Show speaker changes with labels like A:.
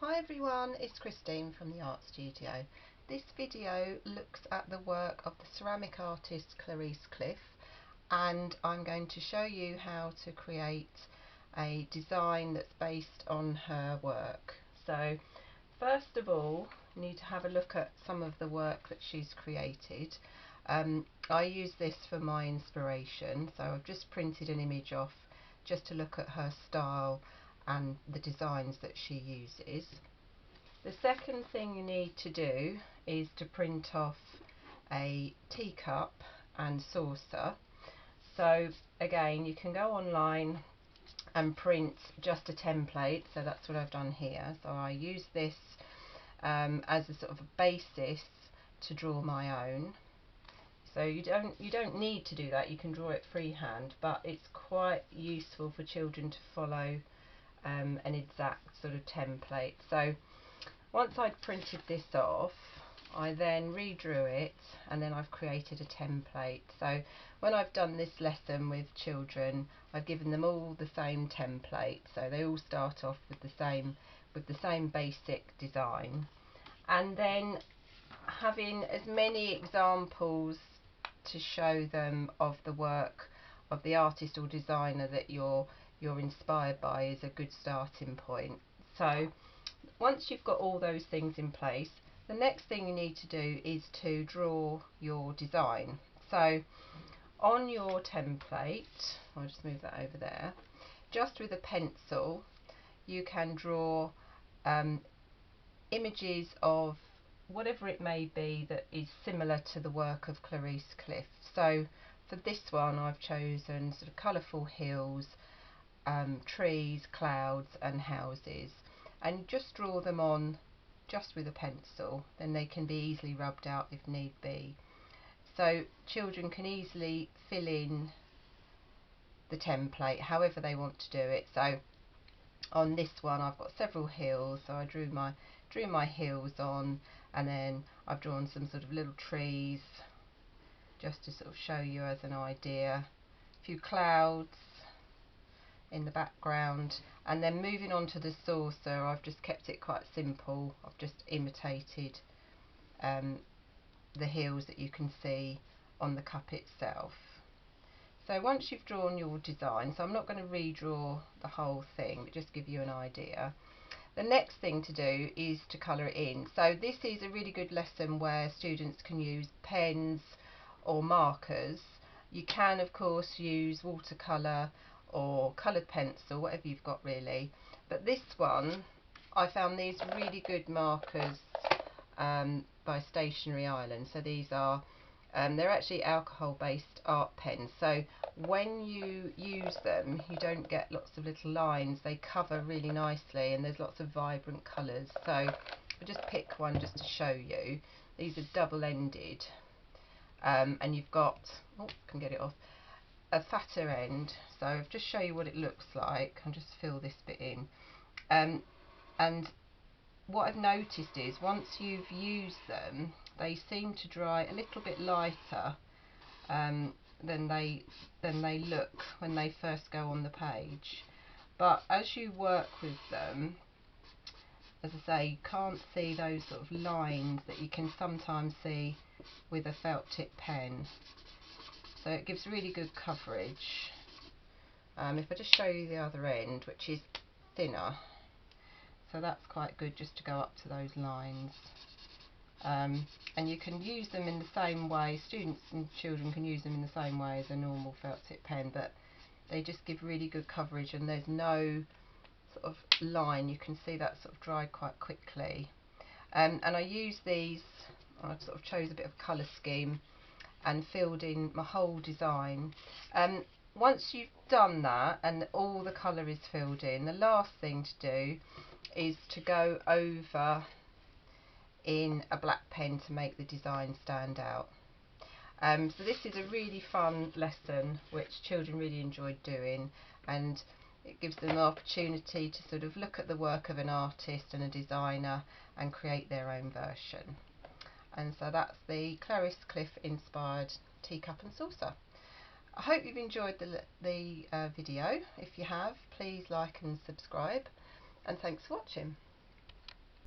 A: Hi everyone, it's Christine from the Art Studio. This video looks at the work of the ceramic artist Clarice Cliff, and I'm going to show you how to create a design that's based on her work. So first of all, you need to have a look at some of the work that she's created. I use this for my inspiration, so I've just printed an image off just to look at her style and the designs that she uses. The second thing you need to do is to print off a teacup and saucer. So again, you can go online and print just a template, so that's what I've done here. So I use this as a sort of a basis to draw my own. So you don't need to do that, you can draw it freehand, but it's quite useful for children to follow an exact sort of template. So once I'd printed this off, I then redrew it, and then I've created a template. So when I've done this lesson with children, I've given them all the same template, so they all start off with the same basic design, and then having as many examples to show them of the work of the artist or designer that you're inspired by is a good starting point. So once you've got all those things in place, the next thing you need to do is to draw your design. So on your template, I'll just move that over there, just with a pencil you can draw images of whatever it may be that is similar to the work of Clarice Cliff. So for this one I've chosen sort of colourful hills, trees, clouds and houses, and just draw them on just with a pencil. Then they can be easily rubbed out if need be. So children can easily fill in the template however they want to do it. So on this one I've got several hills, so I drew my hills on, and then I've drawn some sort of little trees just to sort of show you as an idea, a few clouds in the background, and then moving on to the saucer, I've just kept it quite simple. I've just imitated the hills that you can see on the cup itself. So once you've drawn your design, so I'm not going to redraw the whole thing, but just give you an idea. The next thing to do is to colour it in. So this is a really good lesson where students can use pens or markers. You can of course use watercolour or coloured pencil, whatever you've got really, but this one, I found these really good markers by Stationery Island. So these are they're actually alcohol based art pens, so when you use them you don't get lots of little lines, they cover really nicely, and there's lots of vibrant colours. So I'll just pick one just to show you. These are double-ended, and you've got, oh, can get it off, a fatter end. So I'll just show you what it looks like. I'll just fill this bit in, and what I've noticed is once you've used them, they seem to dry a little bit lighter than they look when they first go on the page. But as you work with them, as I say, you can't see those sort of lines that you can sometimes see with a felt tip pen. So it gives really good coverage. If I just show you the other end, which is thinner, so that's quite good just to go up to those lines. And you can use them in the same way, students and children can use them in the same way as a normal felt tip pen, but they just give really good coverage, and there's no sort of line. You can see that sort of dried quite quickly. And I use these, I sort of chose a bit of colour scheme and filled in my whole design. Once you've done that and all the colour is filled in, the last thing to do is to go over in a black pen to make the design stand out. So this is a really fun lesson which children really enjoyed doing, and it gives them an opportunity to sort of look at the work of an artist and a designer and create their own version. And so that's the Clarice Cliff inspired teacup and saucer. I hope you've enjoyed the video. If you have, please like and subscribe, and thanks for watching.